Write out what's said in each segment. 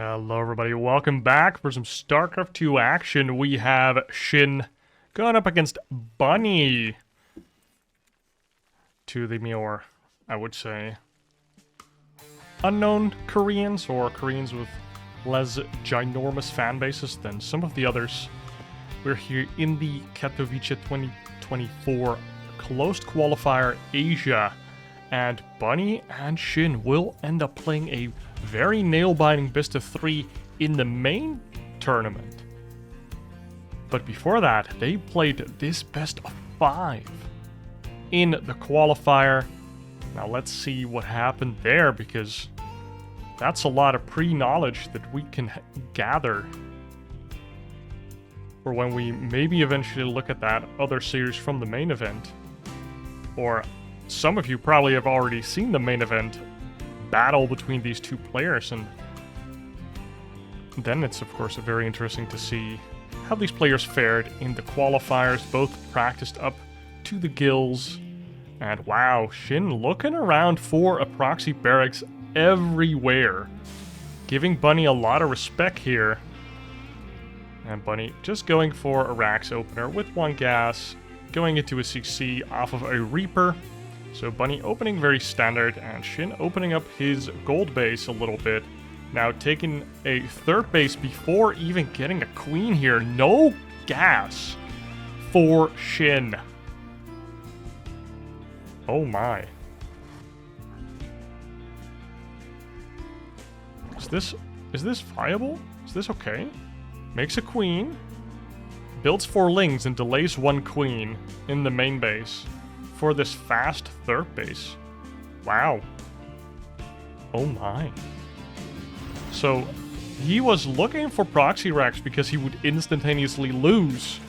Hello everybody, welcome back for some StarCraft 2 action. We have SHIN going up against Bunny. To the more, I would say, unknown Koreans, or Koreans with less ginormous fan bases than some of the others. We're here in the Katowice 2024 closed qualifier Asia, and Bunny and SHIN will end up playing a very nail-biting best of 3 in the main tournament. But before that, they played this best of 5 in the qualifier. Now let's see what happened there, because that's a lot of pre-knowledge that we can gather for when we maybe eventually look at that other series from the main event. Or some of you probably have already seen the main event battle between these two players, and then it's of course very interesting to see how these players fared in the qualifiers. Both practiced up to the gills, and wow, SHIN looking around for a proxy barracks everywhere, giving Bunny a lot of respect here. And Bunny just going for a Rax opener with 1 gas, going into a CC off of a Reaper. So Bunny opening very standard, and SHIN opening up his gold base a little bit. Now taking a 3rd base before even getting a queen here. No gas for SHIN. Oh my. Is this viable? Is this okay? Makes a queen, builds 4 lings and delays 1 queen in the main base for this fast 3rd base. Wow. Oh my. So he was looking for proxy racks because he would instantaneously lose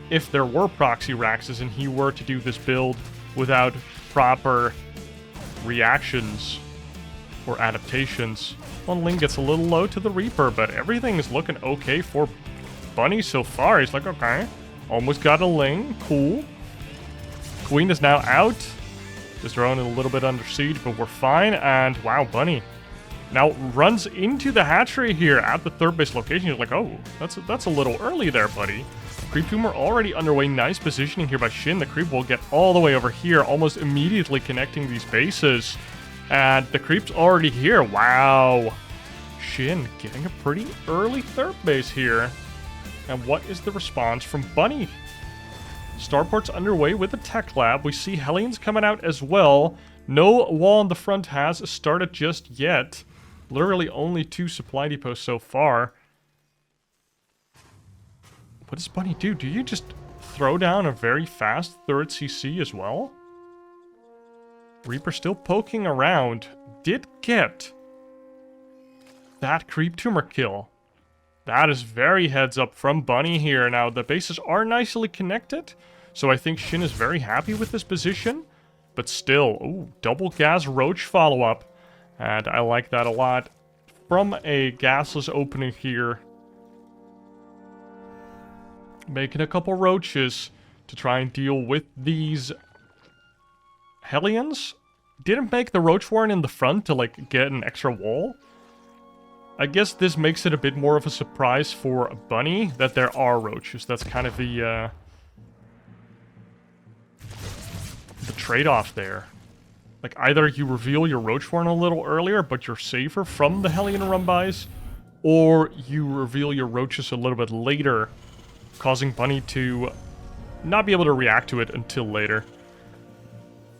if there were proxy racks and he were to do this build without proper reactions or adaptations. 1 ling gets a little low to the Reaper, but everything is looking okay for Bunny so far. He's like, okay, almost got a ling, cool. Queen is now out. Just throwing it a little bit under siege, but we're fine. And wow, Bunny now runs into the hatchery here at the 3rd base location. He's like, oh, that's a little early there, buddy. Creep tumor already underway. Nice positioning here by SHIN. The creep will get all the way over here, almost immediately connecting these bases. And the creep's already here. Wow. SHIN getting a pretty early 3rd base here. And what is the response from Bunny? Starport's underway with the tech lab. We see Hellions coming out as well. No wall on the front has started just yet. Literally only 2 supply depots so far. What does Bunny do? Do you just throw down a very fast 3rd CC as well? Reaper still poking around. Did get that creep tumor kill. That is very heads up from Bunny here. Now, the bases are nicely connected, so I think SHIN is very happy with this position. But still, ooh, double gas roach follow-up. And I like that a lot. From a gasless opening here. Making a couple roaches to try and deal with these Hellions. Didn't make the roach warren in the front to, like, get an extra wall. I guess this makes it a bit more of a surprise for Bunny that there are roaches. That's kind of the trade-off there. Like, either you reveal your roach warren a little earlier, but you're safer from the Hellion run-bys, or you reveal your roaches a little bit later, causing Bunny to not be able to react to it until later.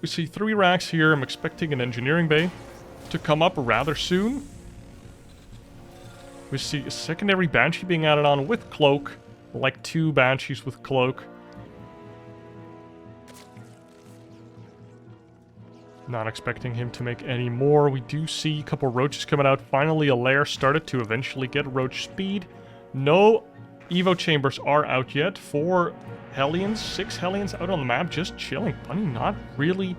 We see 3 racks here. I'm expecting an engineering bay to come up rather soon. We see a secondary Banshee being added on with Cloak. Like 2 Banshees with Cloak. Not expecting him to make any more. We do see a couple roaches coming out. Finally, a lair started to eventually get roach speed. No Evo chambers are out yet. 4 Hellions, 6 Hellions out on the map, just chilling. Bunny not really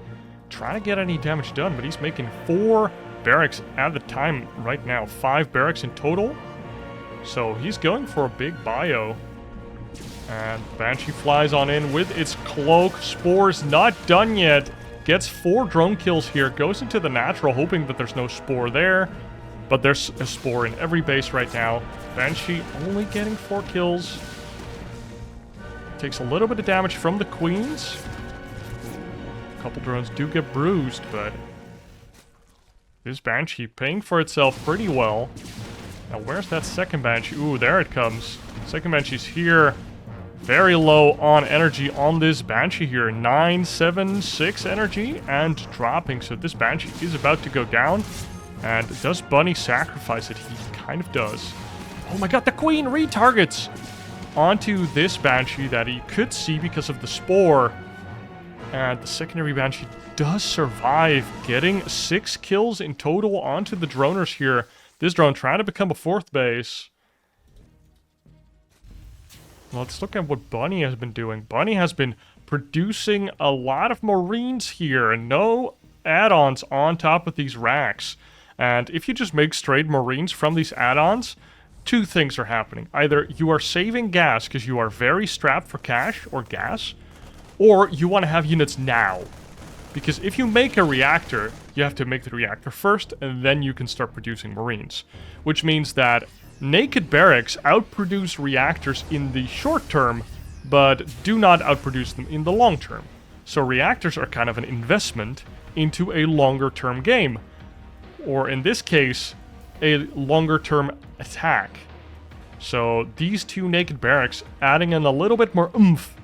trying to get any damage done, but he's making 4 barracks at the time right now. 5 barracks in total. So he's going for a big bio. And Banshee flies on in with its Cloak. Spore's not done yet. Gets 4 drone kills here. Goes into the natural, hoping that there's no Spore there. But there's a Spore in every base right now. Banshee only getting 4 kills. Takes a little bit of damage from the queens. A couple drones do get bruised, but this Banshee paying for itself pretty well. Now, where's that second Banshee? Ooh, there it comes. Second Banshee's here. Very low on energy on this Banshee here. 976 energy and dropping. So this Banshee is about to go down. And does Bunny sacrifice it? He kind of does. Oh my god, the Queen retargets onto this Banshee that he could see because of the Spore. And the secondary Banshee does survive, getting 6 kills in total onto the droners here. This drone trying to become a 4th base. Let's look at what Bunny has been doing. Bunny has been producing a lot of Marines here, and no add-ons on top of these racks. And if you just make straight Marines from these add-ons, 2 things are happening. Either you are saving gas because you are very strapped for cash or gas, or you want to have units now. Because if you make a reactor, you have to make the reactor first, and then you can start producing Marines. Which means that naked barracks outproduce reactors in the short term, but do not outproduce them in the long term. So reactors are kind of an investment into a longer term game. Or in this case, a longer term attack. So these 2 naked barracks adding in a little bit more oomph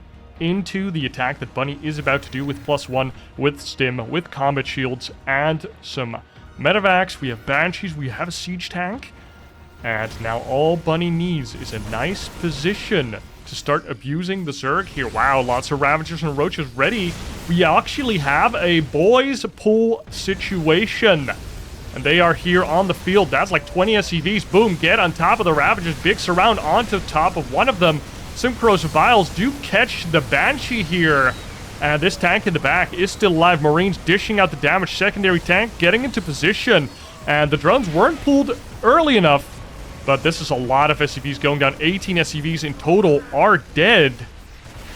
into the attack that Bunny is about to do with +1, with stim, with combat shields, and some medevacs. We have Banshees, we have a siege tank. And now all Bunny needs is a nice position to start abusing the Zerg here. Wow, lots of Ravagers and Roaches ready. We actually have a boys pull situation. And they are here on the field. That's like 20 SCVs. Boom, get on top of the Ravagers. Big surround onto top of one of them. Some Corrosive Vials do catch the Banshee here. And this tank in the back is still alive. Marines dishing out the damage. Secondary tank getting into position. And the drones weren't pulled early enough. But this is a lot of SCVs going down. 18 SCVs in total are dead.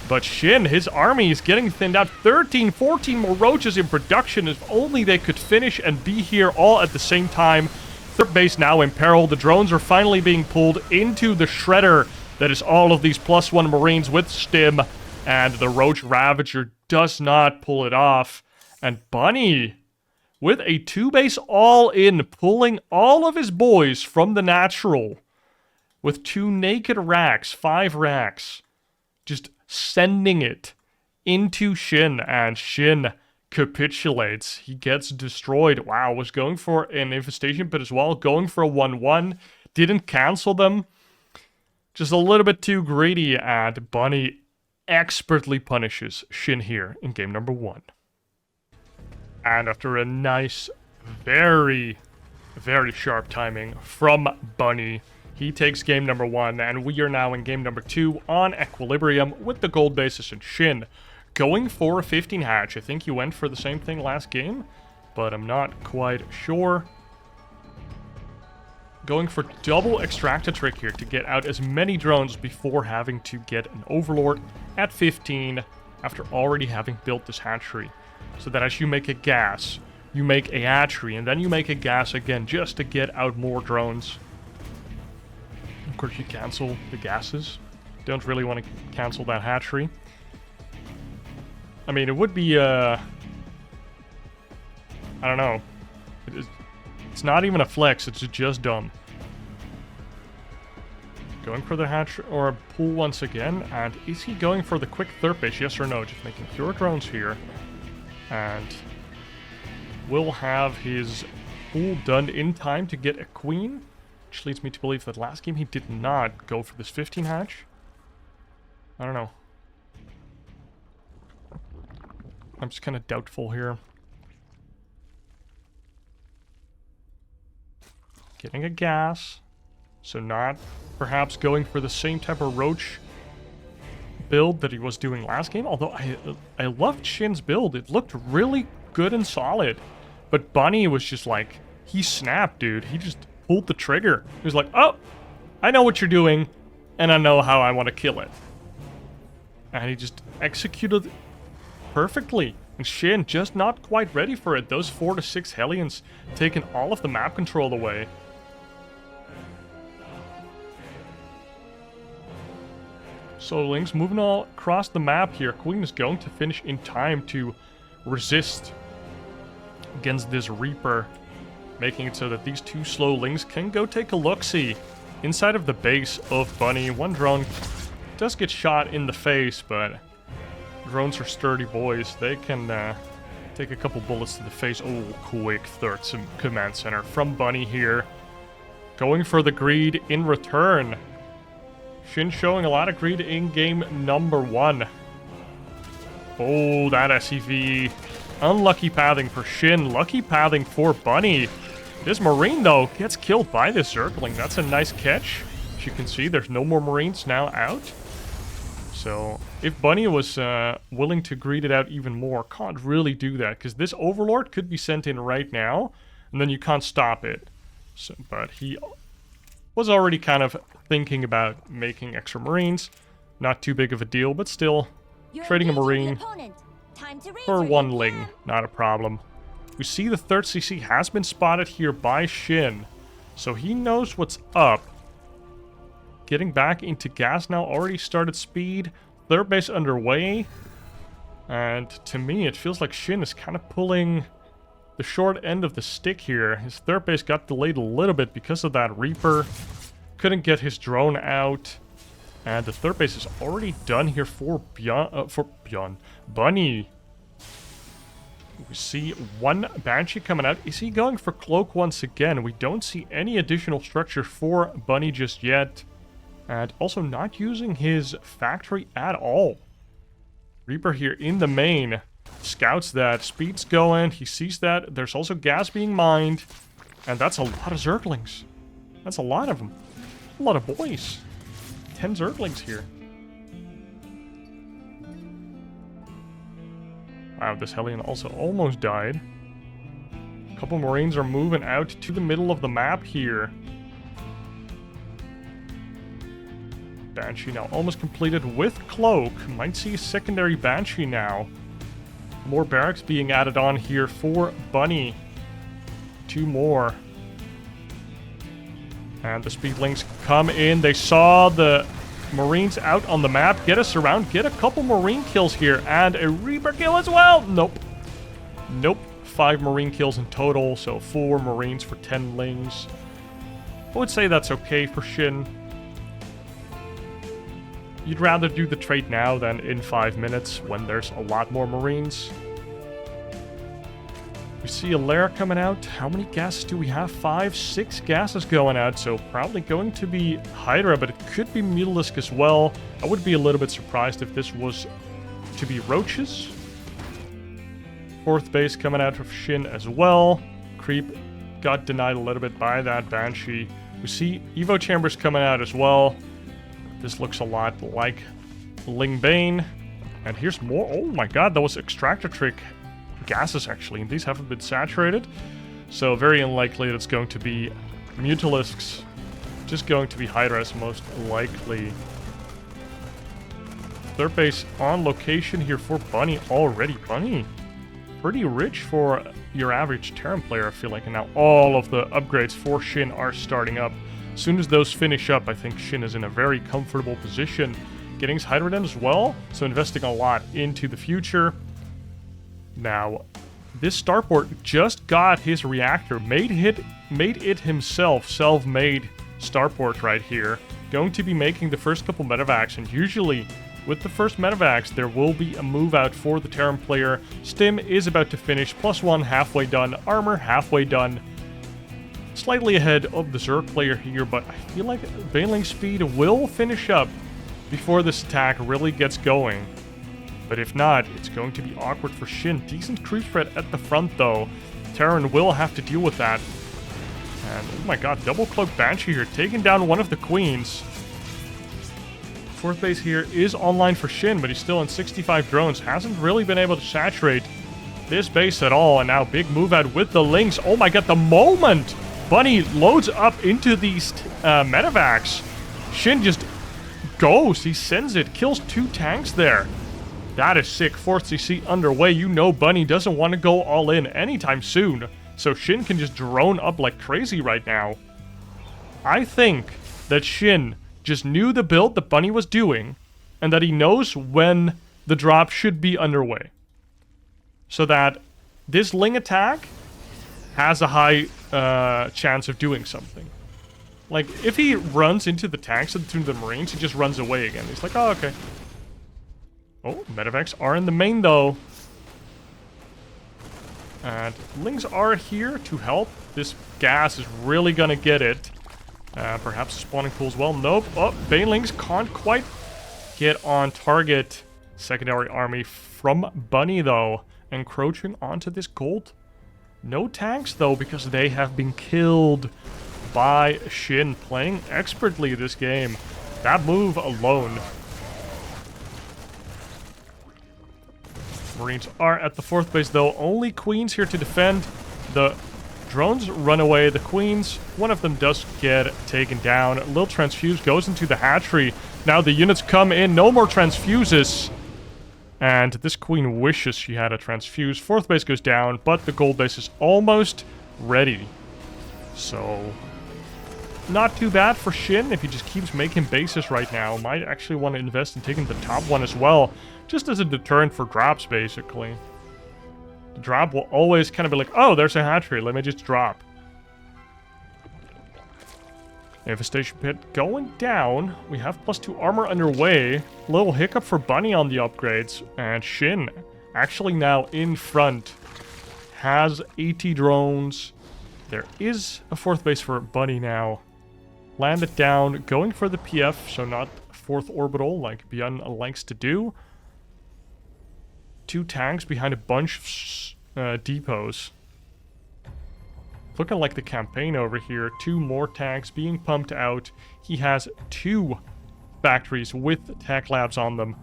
But Shin, his army is getting thinned out. 13, 14 more Roaches in production. If only they could finish and be here all at the same time. 3rd base now in peril. The drones are finally being pulled into the Shredder. That is all of these +1 Marines with stim. And the Roach Ravager does not pull it off. And Bunny, with a 2-base all-in, pulling all of his boys from the natural. With 2 naked racks, 5 racks. Just sending it into Shin, and Shin capitulates. He gets destroyed. Wow, was going for an infestation, but as well going for a 1-1. Didn't cancel them. Just a little bit too greedy, and Bunny expertly punishes Shin here in game number 1. And after a nice, very, very sharp timing from Bunny, he takes game number 1, and we are now in game number 2 on Equilibrium with the gold basis and Shin. Going for a 15 hatch. I think he went for the same thing last game, but I'm not quite sure. Going for double extractor trick here to get out as many drones before having to get an Overlord at 15 after already having built this hatchery. So that as you make a gas, you make a hatchery, and then you make a gas again just to get out more drones. Of course, you cancel the gases. Don't really want to cancel that hatchery. I mean, it would be, I don't know. It's not even a flex, it's just dumb. Going for the hatch or pull once again, and is he going for the quick 3rd base, yes or no? Just making pure drones here. And will have his pull done in time to get a queen, which leads me to believe that last game he did not go for this 15 hatch. I don't know. I'm just kind of doubtful here. Getting a gas, so not perhaps going for the same type of Roach build that he was doing last game, although I loved Shin's build. It looked really good and solid. But Bunny was just like, he snapped, dude. He just pulled the trigger. He was like, oh, I know what you're doing, and I know how I want to kill it. And he just executed perfectly. And Shin just not quite ready for it. Those 4 to 6 Hellions taking all of the map control away. So Lynx moving all across the map here. Queen is going to finish in time to resist against this Reaper, making it so that these two slow Lynx can go take a look-see inside of the base of Bunny. One drone does get shot in the face, but drones are sturdy boys. They can take a couple bullets to the face. Oh, quick third command center from Bunny here. Going for the greed in return. Shin showing a lot of greed in game number 1. Oh, that SCV. Unlucky pathing for Shin. Lucky pathing for Bunny. This Marine, though, gets killed by this Zergling. That's a nice catch. As you can see, there's no more Marines now out. So, if Bunny was willing to greed it out even more, can't really do that. Because this Overlord could be sent in right now, and then you can't stop it. So, but he was already kind of thinking about making extra Marines. Not too big of a deal, but still, trading a Marine for one Ling, not a problem. We see the third CC has been spotted here by Shin, so he knows what's up. Getting back into gas now, already started speed, third base underway, and to me it feels like Shin is kind of pulling the short end of the stick here. His third base got delayed a little bit because of that Reaper. Couldn't get his drone out. And the third base is already done here for Bunny. We see one Banshee coming out. Is he going for Cloak once again? We don't see any additional structure for Bunny just yet. And also not using his factory at all. Reaper here in the main. Scouts that. Speed's going. He sees that. There's also gas being mined. And that's a lot of Zerglings. That's a lot of them. A lot of boys. 10 Zerglings here. Wow, this Hellion also almost died. A couple Marines are moving out to the middle of the map here. Banshee now almost completed with Cloak. Might see a secondary Banshee now. More barracks being added on here for Bunny. 2 more. And the Speedlings come in. They saw the Marines out on the map. Get us around. Get a couple Marine kills here. And a Reaper kill as well. Nope. Nope. 5 Marine kills in total. So 4 Marines for 10 Lings. I would say that's okay for Shin. You'd rather do the trade now than in 5 minutes when there's a lot more Marines. We see a lair coming out. How many gases do we have? 5, 6 gases going out. So probably going to be Hydra, but it could be Mutalisk as well. I would be a little bit surprised if this was to be Roaches. 4th base coming out of Shin as well. Creep got denied a little bit by that Banshee. We see Evo Chambers coming out as well. This looks a lot like Ling Bane. And here's more. Oh my god, that was Extractor Trick gases actually, and these haven't been saturated, so very unlikely that it's going to be Mutalisks. Just going to be Hydras most likely. 3rd base on location here for Bunny already. Bunny, pretty rich for your average Terran player, I feel like, and now all of the upgrades for Shin are starting up. As soon as those finish up, I think Shin is in a very comfortable position. Getting his Hydra done as well, so investing a lot into the future. Now, this starport just got his reactor, made it himself, self-made starport right here. Going to be making the first couple medevacs, and usually with the first medevacs there will be a move out for the Terran player. Stim is about to finish, +1 halfway done, armor halfway done. Slightly ahead of the Zerg player here, but I feel like Baneling speed will finish up before this attack really gets going. But if not, it's going to be awkward for Shin. Decent creep spread at the front, though. Terran will have to deal with that. And, oh my god, double cloak Banshee here, taking down one of the queens. 4th base here is online for Shin, but he's still in 65 drones. Hasn't really been able to saturate this base at all. And now big move out with the Lynx. Oh my god, the moment Bunny loads up into these medevacs, Shin just goes. He sends it, kills 2 tanks there. That is sick. 4th CC underway. You know Bunny doesn't want to go all in anytime soon. So Shin can just drone up like crazy right now. I think that Shin just knew the build that Bunny was doing, and that he knows when the drop should be underway. So that this Ling attack has a high chance of doing something. Like, if he runs into the tanks and to the Marines, he just runs away again. He's like, oh, okay. Oh, medevacs are in the main, though. And Lings are here to help. This gas is really gonna get it. Perhaps a spawning pool as well. Nope. Oh, Banelings can't quite get on target. Secondary army from Bunny, though. Encroaching onto this gold. No tanks, though, because they have been killed by SHIN. Playing expertly this game. That move alone. Marines are at the 4th base, though. Only queens here to defend. The drones run away. The queens, one of them does get taken down. Little transfuse goes into the hatchery. Now the units come in. No more transfuses. And this queen wishes she had a transfuse. 4th base goes down, but the gold base is almost ready. So, not too bad for SHIN if he just keeps making bases right now. Might actually want to invest in taking the top one as well. Just as a deterrent for drops, basically. The drop will always kind of be like, oh, there's a hatchery, let me just drop. Infestation pit going down. We have +2 armor underway. Little hiccup for Bunny on the upgrades. And SHIN, actually now in front, has 80 drones. There is a 4th base for Bunny now. Land it down, going for the PF, so not 4th orbital like Bjorn likes to do. 2 tanks behind a bunch of depots. Looking like the campaign over here. 2 more tanks being pumped out. He has 2 factories with tech labs on them.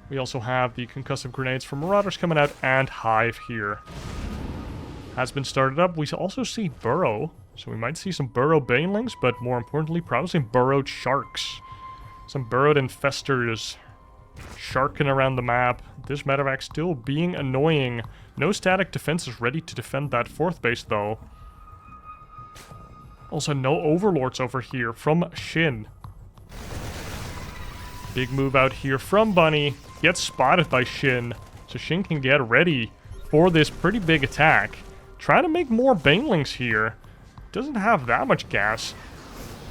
We also have the concussive grenades from Marauders coming out, and Hive here. Has been started up. We also see Burrow. So we might see some burrow banelings, but more importantly, probably some burrowed sharks. Some burrowed infestors sharking around the map. This medevac still being annoying. No static defenses ready to defend that 4th base, though. Also, no overlords over here from SHIN. Big move out here from Bunny. Gets spotted by SHIN. So SHIN can get ready for this pretty big attack. Trying to make more banelings here. Doesn't have that much gas.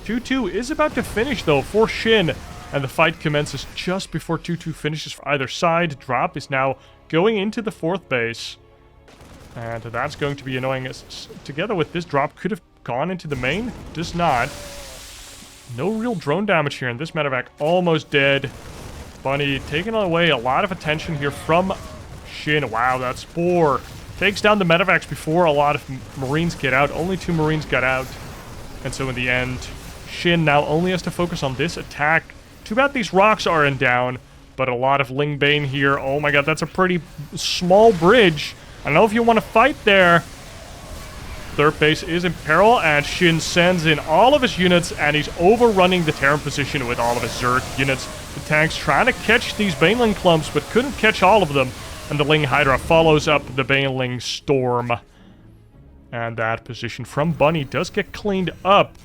2-2 is about to finish, though, for SHIN. And the fight commences just before 2-2 finishes for either side. Drop is now going into the 4th base. And that's going to be annoying. Together with this drop, could have gone into the main. Does not. No real drone damage here. And this medevac almost dead. Bunny taking away a lot of attention here from SHIN. Wow, that Spore takes down the medevacs before a lot of Marines get out. Only 2 Marines got out. And so in the end, SHIN now only has to focus on this attack. Too bad these rocks aren't down, but a lot of Ling Bane here. Oh my god, that's a pretty small bridge. I don't know if you want to fight there. 3rd base is in peril, and SHIN sends in all of his units, and he's overrunning the Terran position with all of his Zerg units. The tanks trying to catch these Baneling clumps, but couldn't catch all of them. And the Ling Hydra follows up the Baneling Storm. And that position from Bunny does get cleaned up.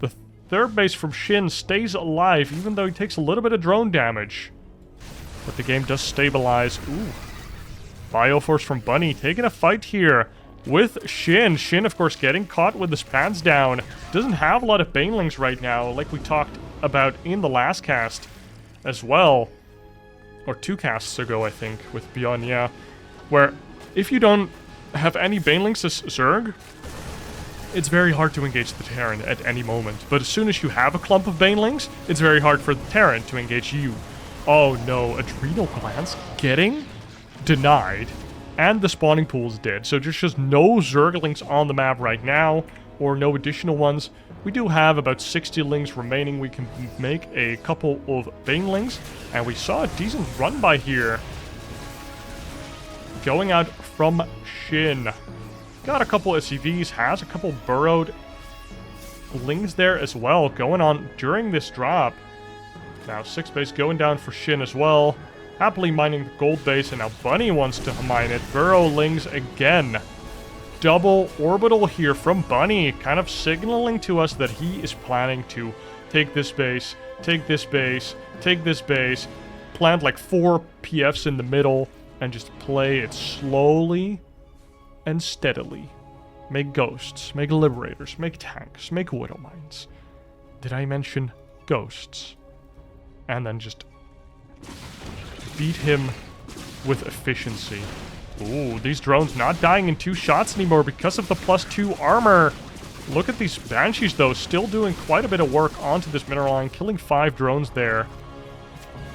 The 3rd base from SHIN stays alive, even though he takes a little bit of drone damage. But the game does stabilize. Ooh. Bioforce from Bunny taking a fight here with SHIN. SHIN, of course, getting caught with his pants down. Doesn't have a lot of Banelings right now, like we talked about in the last cast as well. Or 2 casts ago, I think, with Bjorn, yeah. Where, if you don't have any Banelings as Zerg, it's very hard to engage the Terran at any moment. But as soon as you have a clump of Banelings, it's very hard for the Terran to engage you. Oh no, Adrenal Glands getting denied. And the spawning pool is dead. So there's just no Zerglings on the map right now, or no additional ones. We do have about 60 lings remaining. We can make a couple of Banelings. And we saw a decent run by here. Going out from SHIN. Got a couple SCVs, has a couple burrowed lings there as well, going on during this drop. Now 6th base going down for SHIN as well. Happily mining the gold base, and now Bunny wants to mine it. Burrow lings again. double orbital here from Bunny, kind of signaling to us that he is planning to take this base, take this base, take this base, plant like 4 PFs in the middle, and just play it slowly and steadily. Make ghosts, make liberators, make tanks, make widow mines. Did I mention ghosts? And then just beat him with efficiency. Ooh, these drones not dying in 2 shots anymore because of the +2 armor. Look at these Banshees, though, still doing quite a bit of work onto this mineral line, killing 5 drones there.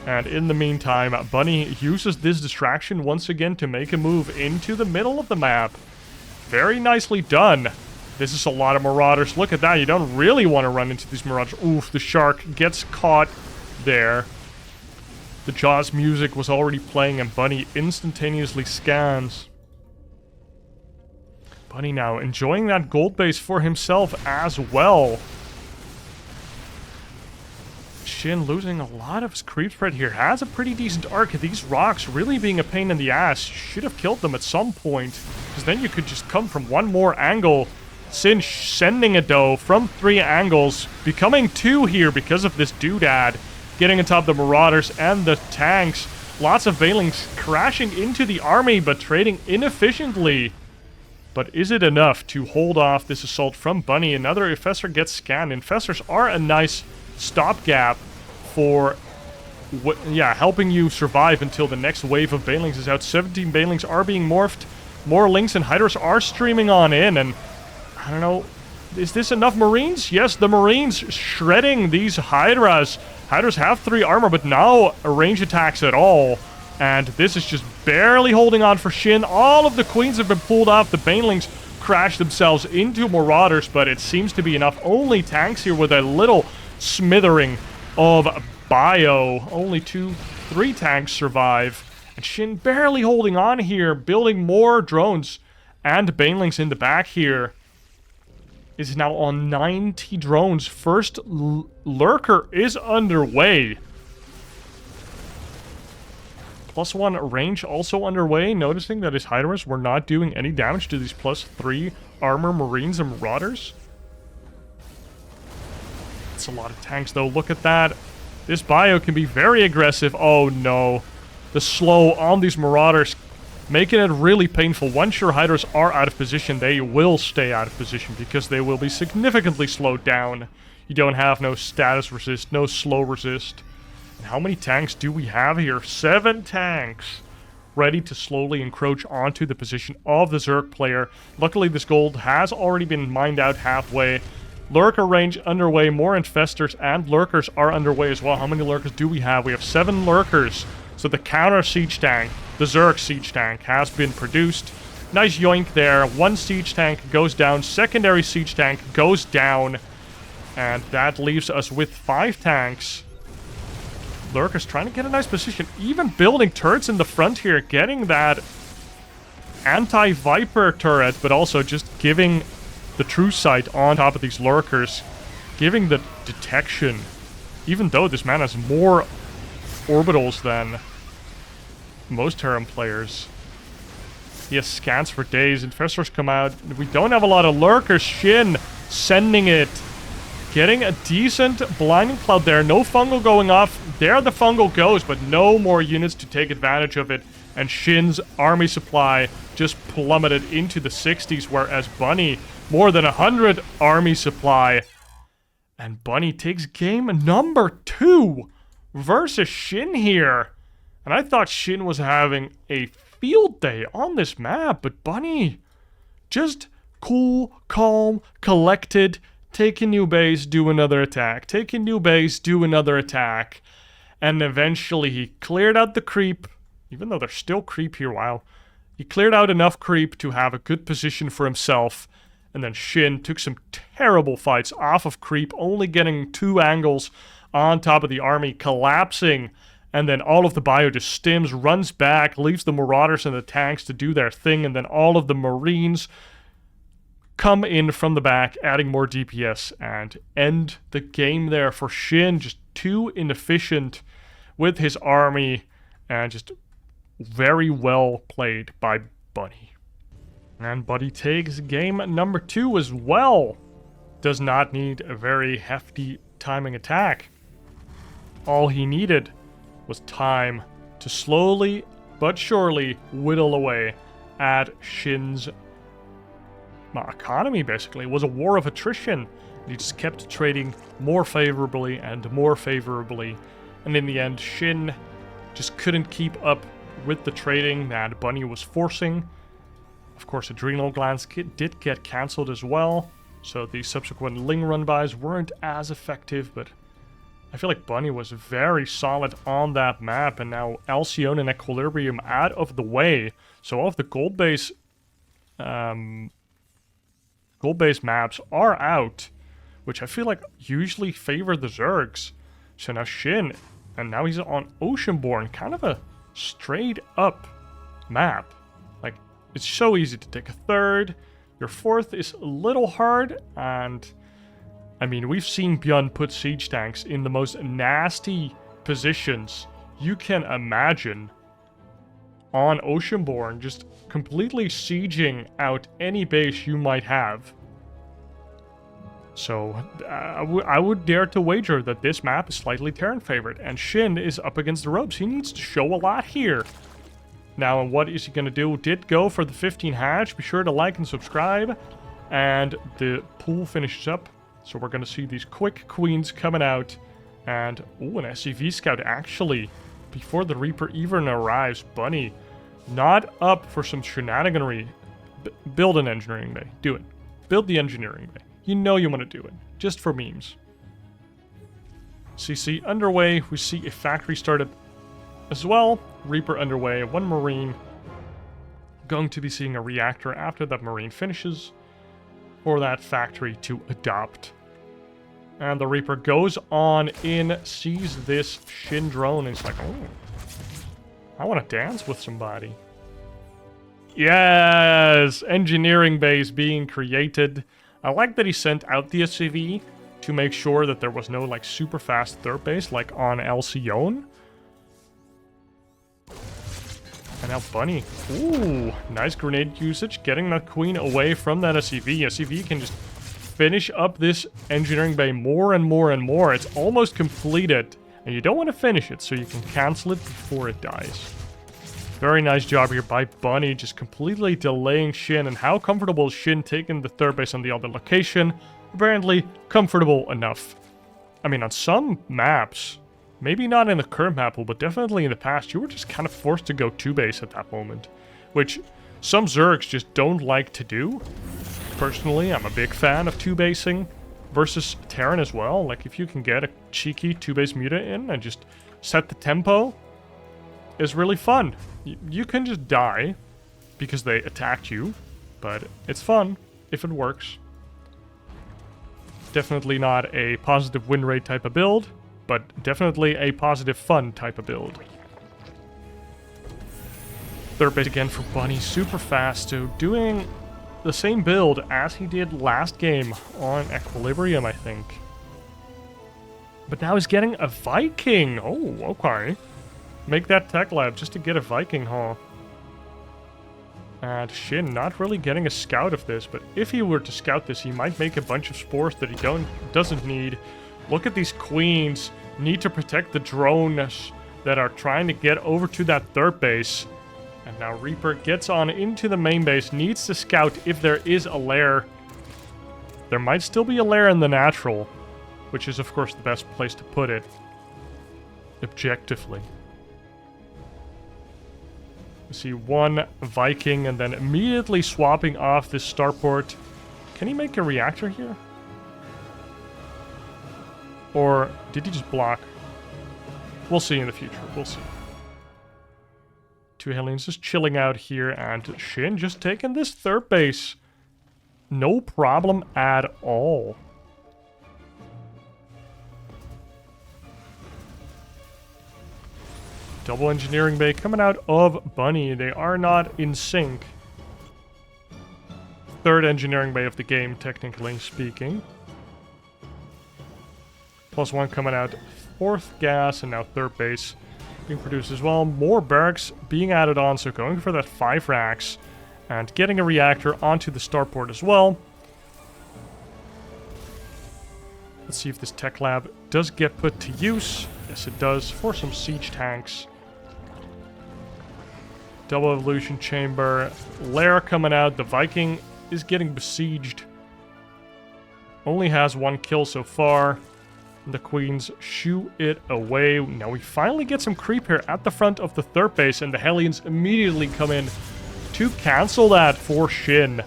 And in the meantime, Bunny uses this distraction once again to make a move into the middle of the map. Very nicely done. This is a lot of Marauders. Look at that. You don't really want to run into these Marauders. Oof, the Shark gets caught there. The Jaws music was already playing and Bunny instantaneously scans. Bunny now enjoying that gold base for himself as well. Shin losing a lot of his creep spread here. Has a pretty decent arc. These rocks really being a pain in the ass. Should have killed them at some point. Because then you could just come from one more angle. Sin sending a dough from 3 angles. Becoming 2 here because of this doodad. Getting atop the Marauders and the tanks. Lots of Veilings crashing into the army, but trading inefficiently. But is it enough to hold off this assault from Bunny? Another Infestor gets scanned. Infestors are a nice stopgap for helping you survive until the next wave of Banelings is out. 17 Banelings are being morphed. More Lynx and Hydras are streaming on in, and I don't know, is this enough Marines? Yes, the Marines shredding these Hydras. Hydras have 3 armor, but now range attacks at all. And this is just barely holding on for Shin. All of the Queens have been pulled off. The Banelings crash themselves into Marauders, but it seems to be enough. Only tanks here with a little smithering of bio. Only 2-3 tanks survive. And Shin barely holding on here, building more drones and Banelings in the back here. Is now on 90 drones. First Lurker is underway. +1 range also underway. Noticing that his Hydras were not doing any damage to these +3 armor Marines and Marauders. That's a lot of tanks, though. Look at that. This bio can be very aggressive. Oh, no. The slow on these Marauders, making it really painful. Once your Hydras are out of position, they will stay out of position because they will be significantly slowed down. You don't have no status resist, no slow resist. And how many tanks do we have here? 7 tanks ready to slowly encroach onto the position of the Zerg player. Luckily, this gold has already been mined out halfway. Lurker range underway. More Infestors and Lurkers are underway as well. How many Lurkers do we have? We have 7 Lurkers. So the counter siege tank, the Zerg siege tank, has been produced. Nice yoink there. 1 siege tank goes down. Secondary siege tank goes down. And that leaves us with 5 tanks. Lurkers trying to get a nice position. Even building turrets in the front here. Getting that anti-Viper turret, but also just giving the true sight on top of these Lurkers. Giving the detection. Even though this man has more orbitals than most Terran players. He has scans for days. Infestors come out. We don't have a lot of Lurkers. Shin sending it. Getting a decent Blinding Cloud there. No fungal going off. There the fungal goes, but no more units to take advantage of it. And Shin's army supply just plummeted into the 60s, whereas Bunny, more than 100 army supply. And Bunny takes game number 2 versus Shin here. And I thought Shin was having a field day on this map, but Bunny just cool, calm, collected, take a new base, do another attack, take a new base, do another attack. And eventually he cleared out the creep, even though there's still creep here, wow. He cleared out enough creep to have a good position for himself. And then Shin took some terrible fights off of creep, only getting 2 angles on top of the army, collapsing. And then all of the bio just stims, runs back, leaves the Marauders and the tanks to do their thing. And then all of the Marines come in from the back, adding more DPS and end the game there for Shin. Just too inefficient with his army and just very well played by Bunny. And Buddy takes game number 2 as well. Does not need a very hefty timing attack. All he needed was time to slowly but surely whittle away at SHIN's economy, basically. It was a war of attrition. He just kept trading more favorably and more favorably. And in the end, SHIN just couldn't keep up with the trading that Bunny was forcing. Of course, Adrenal Glands did get cancelled as well, so the subsequent Ling run-bys weren't as effective, but I feel like Bunny was very solid on that map, and now Alcyone and Equilibrium out of the way. So all of the gold-based maps are out, which I feel like usually favor the Zergs. So now SHIN, and now he's on Oceanborn, kind of a straight-up map. Like, it's so easy to take a third. Your fourth is a little hard, and I mean, we've seen Bjorn put siege tanks in the most nasty positions you can imagine on Oceanborn, just completely sieging out any base you might have. So I would dare to wager that this map is slightly Terran favored, and SHIN is up against the ropes. He needs to show a lot here. Now, and what is he going to do? Did go for the 15 hatch. Be sure to like and subscribe. And the pool finishes up. So we're going to see these quick queens coming out. And, ooh, an SCV scout actually. Before the Reaper even arrives, Bunny not up for some shenaniganry. Build an engineering bay. Do it. Build the engineering bay. You know you want to do it. Just for memes. CC underway. We see a factory started as well. Reaper underway. One Marine. Going to be seeing a reactor after that Marine finishes. For that factory to adopt. And the Reaper goes on in, sees this SHIN drone, and it's like, oh, I want to dance with somebody. Yes! Engineering base being created. I like that he sent out the SCV to make sure that there was no, like, super fast third base, like on Alcyone. And now Bunny. Ooh, nice grenade usage, getting that queen away from that SCV. SCV can just finish up this engineering bay more and more and more. It's almost completed, and you don't want to finish it, so you can cancel it before it dies. Very nice job here by Bunny, just completely delaying SHIN. And how comfortable is SHIN taking the third base on the other location? Apparently comfortable enough. I mean, on some maps, maybe not in the current map, but definitely in the past, you were just kind of forced to go 2-base at that moment, which some Zergs just don't like to do. Personally, I'm a big fan of 2-basing versus Terran as well. Like, if you can get a cheeky 2-base muta in and just set the tempo, is really fun. You can just die because they attacked you, but it's fun if it works. Definitely not a positive win rate type of build, but definitely a positive fun type of build. Third base again for Bunny, super fast, so doing the same build as he did last game on Equilibrium, I think. But now he's getting a Viking. Oh, okay. Make that tech lab just to get a Viking, huh? And SHIN not really getting a scout of this, but if he were to scout this, he might make a bunch of spores that he doesn't need. Look at these queens. Need to protect the drones that are trying to get over to that third base. And now Reaper gets on into the main base. Needs to scout if there is a lair. There might still be a lair in the natural, which is of course the best place to put it. Objectively. We see one Viking and then immediately swapping off this starport. Can he make a reactor here? Or did he just block? We'll see in the future. We'll see. Two aliens just chilling out here, and SHIN just taking this third base. No problem at all. Double engineering bay coming out of Bunny. They are not in sync. Third engineering bay of the game, technically speaking. +1 coming out, fourth gas, and now third base being produced as well. More barracks being added on, so going for that 5 racks. And getting a reactor onto the starport as well. Let's see if this tech lab does get put to use. Yes, it does, for some siege tanks. Double evolution chamber. Lair coming out. The Viking is getting besieged. Only has 1 kill so far. The Queens shoo it away. Now we finally get some creep here at the front of the third base, and the Hellions immediately come in to cancel that for SHIN.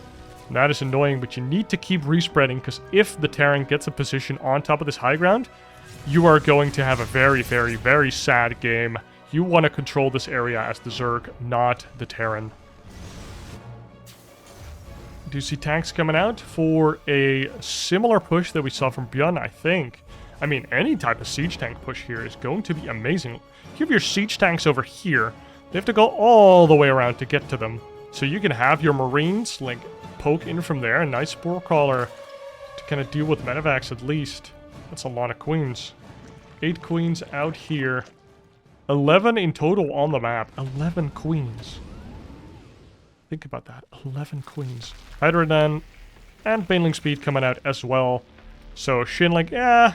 That is annoying, but you need to keep respreading, because if the Terran gets a position on top of this high ground, you are going to have a very, very, very sad game. You want to control this area as the Zerg, not the Terran. Do you see tanks coming out for a similar push that we saw from Bjorn, I think. I mean, any type of siege tank push here is going to be amazing. You have your siege tanks over here. They have to go all the way around to get to them. So you can have your Marines, like, poke in from there. A nice Spore Crawler to kind of deal with medevacs at least. That's a lot of Queens. 8 Queens out here. 11 in total on the map. 11 Queens. Think about that. 11 Queens. Hydrodan and Baneling Speed coming out as well. So SHIN, like, yeah,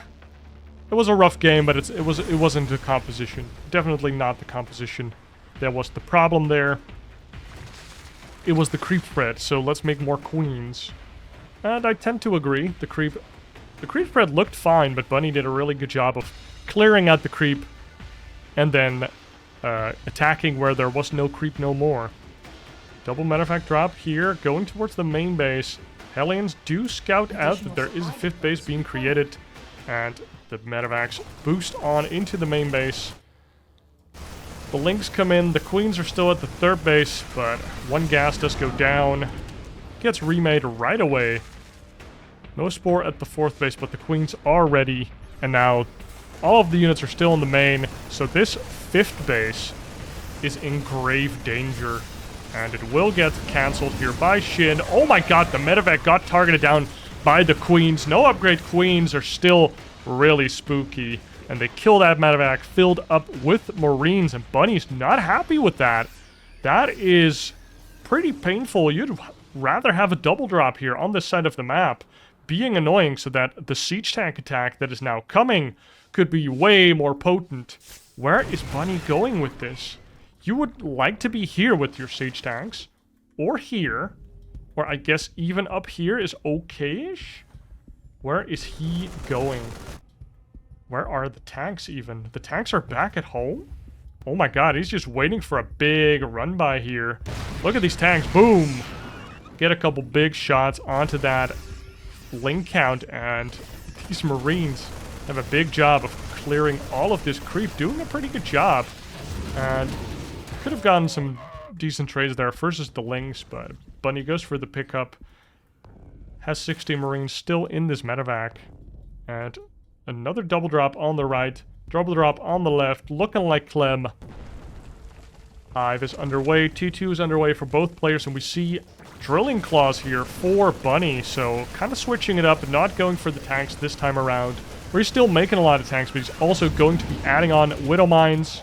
it was a rough game, but it wasn't the composition. Definitely not the composition that was the problem there. It was the creep spread, so let's make more Queens. And I tend to agree. The creep spread looked fine, but Bunny did a really good job of clearing out the creep and then attacking where there was no creep no more. Double medevac drop here, going towards the main base. Hellions do scout out that there is a 5th base being created, and the medevacs boost on into the main base. The links come in, the Queens are still at the 3rd base, but 1 gas does go down. Gets remade right away. No Spore at the 4th base, but the Queens are ready, and now all of the units are still in the main, so this 5th base is in grave danger. And it will get cancelled here by SHIN. Oh my god, the medevac got targeted down by the Queens. No upgrade Queens are still really spooky. And they kill that medevac filled up with Marines. And Bunny's not happy with that. That is pretty painful. You'd rather have a double drop here on this side of the map. Being annoying so that the siege tank attack that is now coming could be way more potent. Where is Bunny going with this? You would like to be here with your siege tanks, or here, or I guess even up here is okay-ish? Where is he going? Where are the tanks even? The tanks are back at home? Oh my god, he's just waiting for a big run by here. Look at these tanks, boom! Get a couple big shots onto that link count, and these Marines have a big job of clearing all of this creep, doing a pretty good job. And could have gotten some decent trades there versus the links, but Bunny goes for the pickup. Has 60 Marines still in this medevac. And another double drop on the right. Double drop on the left, looking like Clem. Hive is underway. 2-2 is underway for both players, and we see Drilling Claws here for Bunny. So kind of switching it up, not going for the tanks this time around. Where he's still making a lot of tanks, but he's also going to be adding on Widow Mines.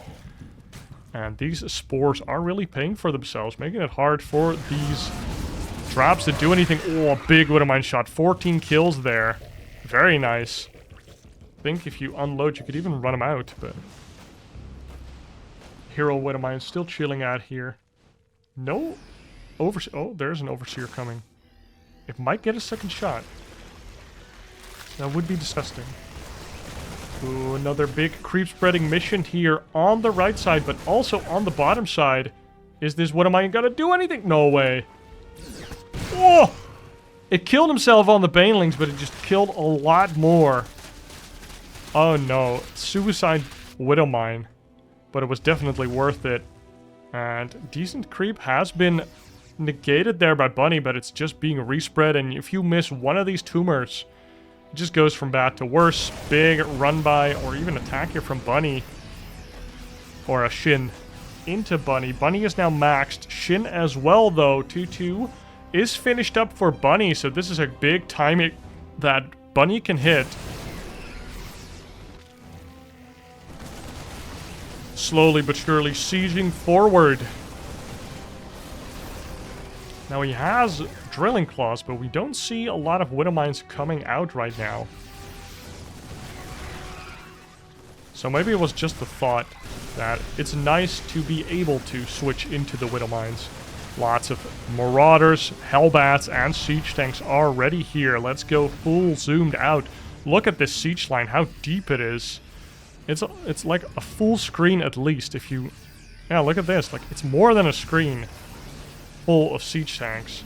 And these spores are really paying for themselves, making it hard for these drops to do anything. Oh, a big Widow Mine shot. 14 kills there. Very nice. I think if you unload, you could even run them out, but... Hero Widow Mine still chilling out here. No Overseer. Oh, there's an Overseer coming. It might get a second shot. That would be disgusting. Ooh, another big creep spreading mission here on the right side, but also on the bottom side. Is this Widow Mine gonna do anything? No way. Oh! It killed himself on the Banelings, but it just killed a lot more. Oh no. Suicide Widow Mine. But it was definitely worth it. And decent creep has been negated there by Bunny, but it's just being respread. And if you miss one of these tumors, it just goes from bad to worse. Big run by or even attack here from Bunny. Or a SHIN into Bunny. Bunny is now maxed. SHIN as well, though. 2-2 is finished up for Bunny. So this is a big time that Bunny can hit. Slowly but surely sieging forward. Now he has drilling claws, but we don't see a lot of widow mines coming out right now. So maybe it was just the thought that it's nice to be able to switch into the widow mines. Lots of marauders, hellbats, and siege tanks are already here. Let's go full zoomed out. Look at this siege line, how deep it is. It's like a full screen at least if you... Yeah, look at this. Like, it's more than a screen full of siege tanks.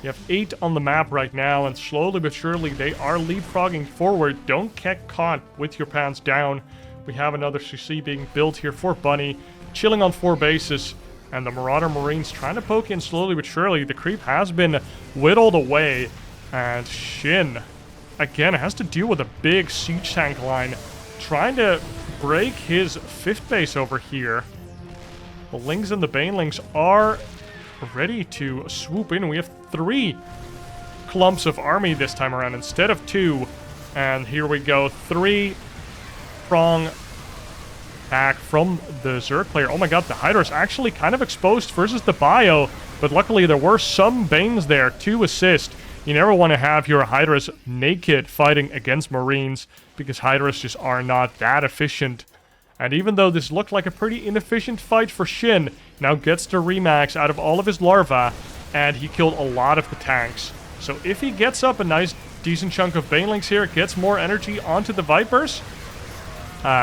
You have 8 on the map right now, and slowly but surely they are leapfrogging forward. Don't get caught with your pants down. We have another CC being built here for Bunny, chilling on 4 bases, and the Marauder Marines trying to poke in slowly but surely. The creep has been whittled away, and Shin, again, has to deal with a big siege tank line, trying to break his 5th base over here. The Lings and the Banelings are ready to swoop in. We have 3 clumps of army this time around instead of 2. And here we go. 3 prong back from the Zerg player. Oh my god, the Hydra's actually kind of exposed versus the Bio. But luckily there were some Banes there to assist. You never want to have your Hydras naked fighting against Marines, because Hydras just are not that efficient. And even though this looked like a pretty inefficient fight for Shin, now gets the remax out of all of his larvae, and he killed a lot of the tanks. So if he gets up a nice decent chunk of Banelings here, gets more energy onto the Vipers,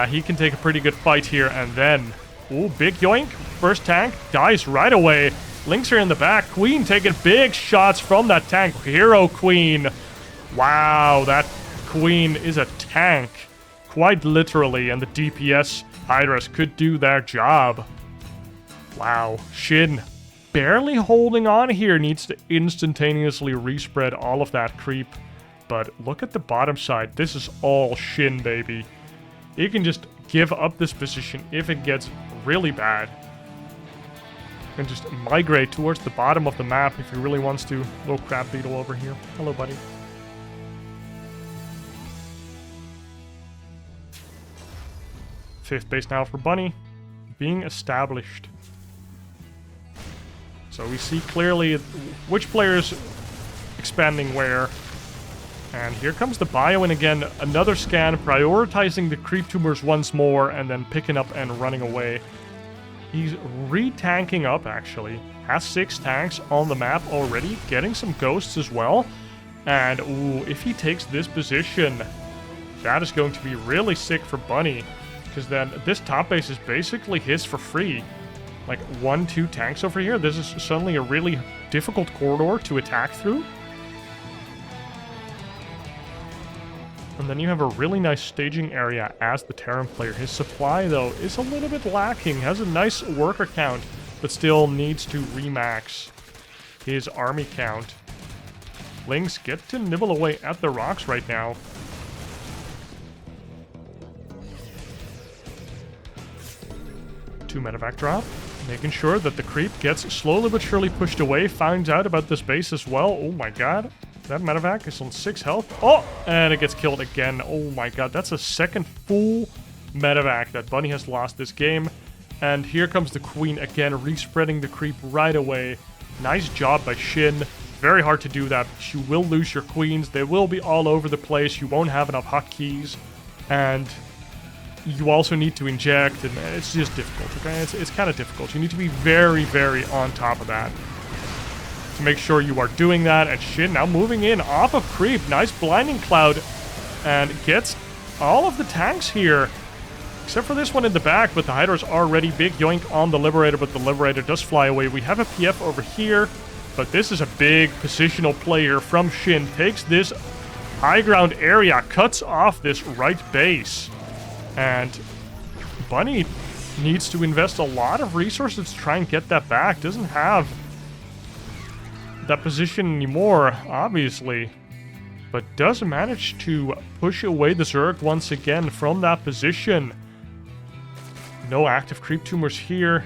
he can take a pretty good fight here. And then, ooh, big yoink. First tank dies right away. Lynx are in the back. Queen taking big shots from that tank. Hero Queen. Wow, that Queen is a tank. Quite literally, and the DPS Hydras could do their job. Wow, Shin barely holding on here. Needs to instantaneously respread all of that creep. But look at the bottom side. This is all Shin, baby. He can just give up this position if it gets really bad. And just migrate towards the bottom of the map if he really wants to. Little crab beetle over here. Hello, buddy. Fifth base now for Bunny, being established. So we see clearly which players expanding where. And here comes the Bio in again. Another scan, prioritizing the creep tumors once more, and then picking up and running away. He's re-tanking up, actually. Has 6 tanks on the map already, getting some ghosts as well. And, ooh, if he takes this position, that is going to be really sick for Bunny. Because then this top base is basically his for free. Like 1-2 tanks over here. This is suddenly a really difficult corridor to attack through. And then you have a really nice staging area as the Terran player. His supply, though, is a little bit lacking. Has a nice worker count, but still needs to remax his army count. Lings get to nibble away at the rocks right now. Two medevac drop, making sure that the creep gets slowly but surely pushed away. Finds out about this base as well. Oh my god. That medevac is on 6 health. Oh, and it gets killed again. Oh my god, that's a second full medevac that Bunny has lost this game. And here comes the Queen again, respreading the creep right away. Nice job by Shin. Very hard to do that. You will lose your Queens. They will be all over the place. You won't have enough hotkeys. And you also need to inject, and it's just difficult, okay? It's kind of difficult. You need to be very, very on top of that to make sure you are doing that. And Shin now moving in off of creep. Nice blinding cloud, and gets all of the tanks here, except for this one in the back. But the Hydra's already big yoink on the Liberator, but the Liberator does fly away. We have a PF over here, but this is a big positional player from Shin. Takes this high ground area, cuts off this right base, and Bunny needs to invest a lot of resources to try and get that back. Doesn't have that position anymore, obviously, but does manage to push away the Zerg once again from that position. No active creep tumors here.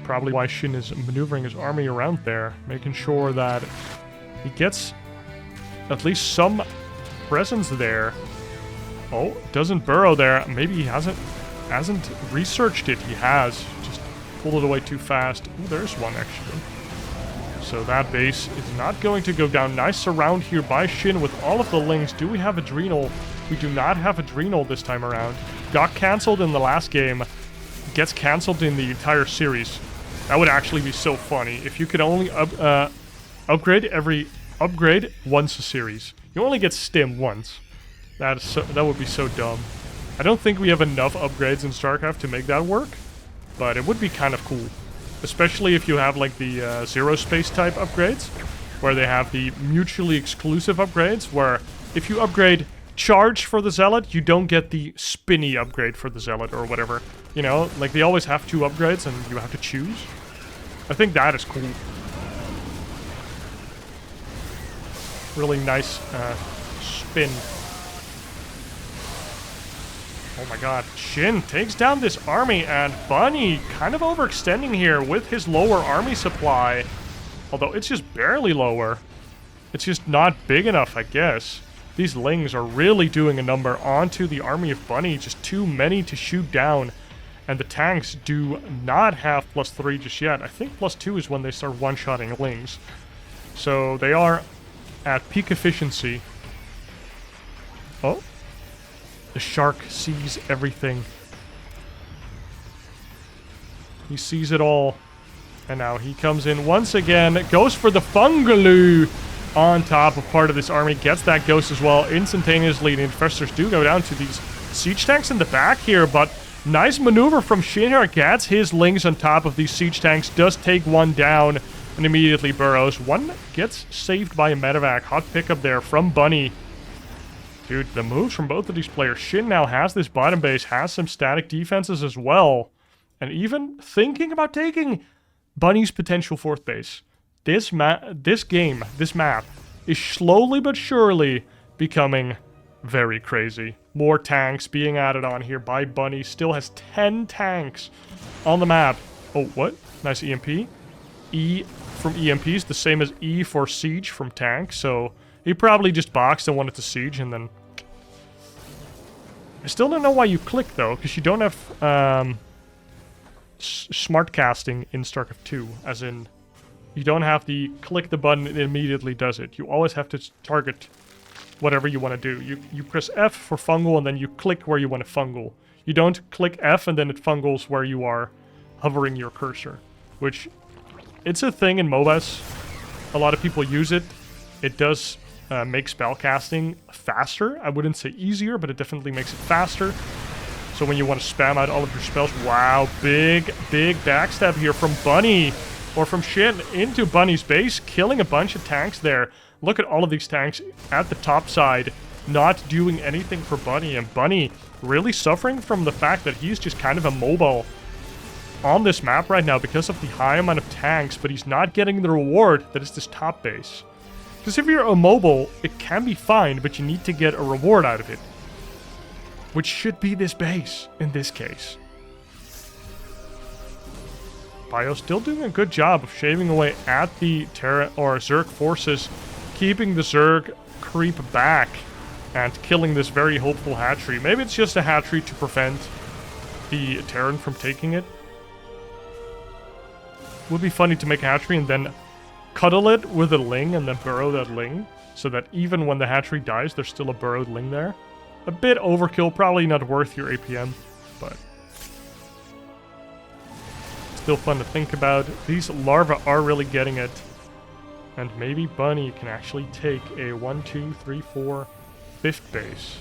Probably why Shin is maneuvering his army around there, making sure that he gets at least some presence there. Oh, doesn't burrow there. Maybe he hasn't researched it. He has just pulled it away too fast. Ooh, there's one actually. So that base is not going to go down. Nice surround here by SHIN with all of the lings. Do we have Adrenal? We do not have Adrenal this time around. Got cancelled in the last game. Gets cancelled in the entire series. That would actually be so funny. If you could only upgrade once a series. You only get stim once. That would be so dumb. I don't think we have enough upgrades in StarCraft to make that work. But it would be kind of cool. Especially if you have like the zero space type upgrades, where they have the mutually exclusive upgrades, where if you upgrade charge for the zealot, you don't get the spinny upgrade for the zealot or whatever. You know, like they always have 2 upgrades and you have to choose. I think that is cool. Really nice spin. Oh my god, SHIN takes down this army, and Bunny kind of overextending here with his lower army supply. Although it's just barely lower. It's just not big enough, I guess. These lings are really doing a number onto the army of Bunny. Just too many to shoot down. And the tanks do not have +3 just yet. I think +2 is when they start one-shotting lings. So they are at peak efficiency. Oh. The shark sees everything. He sees it all. And now he comes in once again. Goes for the Fungaloo on top of part of this army. Gets that ghost as well instantaneously. The infestors do go down to these siege tanks in the back here. But nice maneuver from SHIN here. Gets his lings on top of these siege tanks. Does take one down and immediately burrows. One gets saved by a medevac. Hot pickup there from Bunny. Dude, the moves from both of these players. SHIN now has this bottom base, has some static defenses as well. And even thinking about taking Bunny's potential 4th base. This map is slowly but surely becoming very crazy. More tanks being added on here by Bunny. Still has 10 tanks on the map. Oh, what? Nice EMP. E from EMPs, the same as E for siege from tank, so he probably just boxed and wanted to siege, and then... I still don't know why you click, though, because you don't have smart casting in StarCraft 2, as in, you don't have the click the button, it immediately does it. You always have to target whatever you want to do. You press F for fungal, and then you click where you want to fungal. You don't click F, and then it fungals where you are hovering your cursor, which... It's a thing in MOBAs. A lot of people use it. It does make spellcasting faster. I wouldn't say easier, but it definitely makes it faster. So when you want to spam out all of your spells... Wow, big backstab here from Bunny. Or from SHIN into Bunny's base, killing a bunch of tanks there. Look at all of these tanks at the top side, not doing anything for Bunny. And Bunny really suffering from the fact that he's just kind of immobile on this map right now because of the high amount of tanks, but he's not getting the reward that is this top base. Because if you're immobile, it can be fine, but you need to get a reward out of it. Which should be this base, in this case. Bio still doing a good job of shaving away at the Terran or Zerg forces, keeping the Zerg creep back, and killing this very hopeful hatchery. Maybe it's just a hatchery to prevent the Terran from taking it. Would be funny to make a hatchery and then cuddle it with a ling and then burrow that ling, so that even when the hatchery dies, there's still a burrowed ling there. A bit overkill, probably not worth your APM, but still fun to think about. These larvae are really getting it, and maybe Bunny can actually take a 1, 2, 3, 4, 5th base.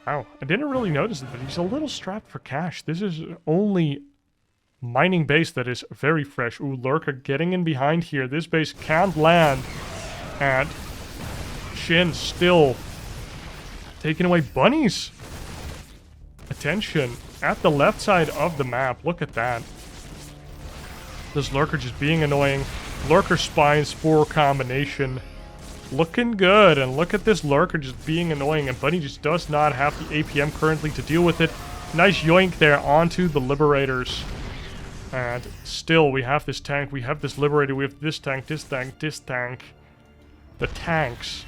Wow, I didn't really notice it, but he's a little strapped for cash. This is only mining base that is very fresh. Ooh, Lurker getting in behind here. This base can't land. And SHIN still taking away Bunny's attention at the left side of the map. Look at that. This Lurker just being annoying. Lurker Spine Spore combination. Looking good, and look at this Lurker just being annoying, and Bunny just does not have the APM currently to deal with it. Nice yoink there onto the Liberators. And still, we have this tank, we have this Liberator, we have this tank, this tank, this tank. The tanks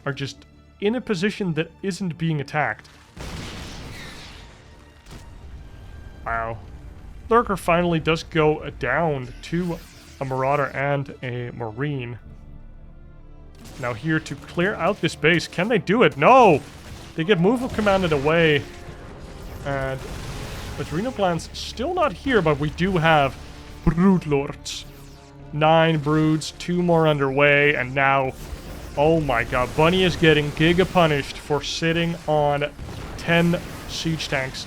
are just in a position that isn't being attacked. Wow. Lurker finally does go down to a Marauder and a Marine. Now here to clear out this base. Can they do it? No! They get move commanded away. And Adrenal Glands still not here, but we do have Broodlords. 9 broods, 2 more underway, and now, oh my god, Bunny is getting giga punished for sitting on 10 siege tanks.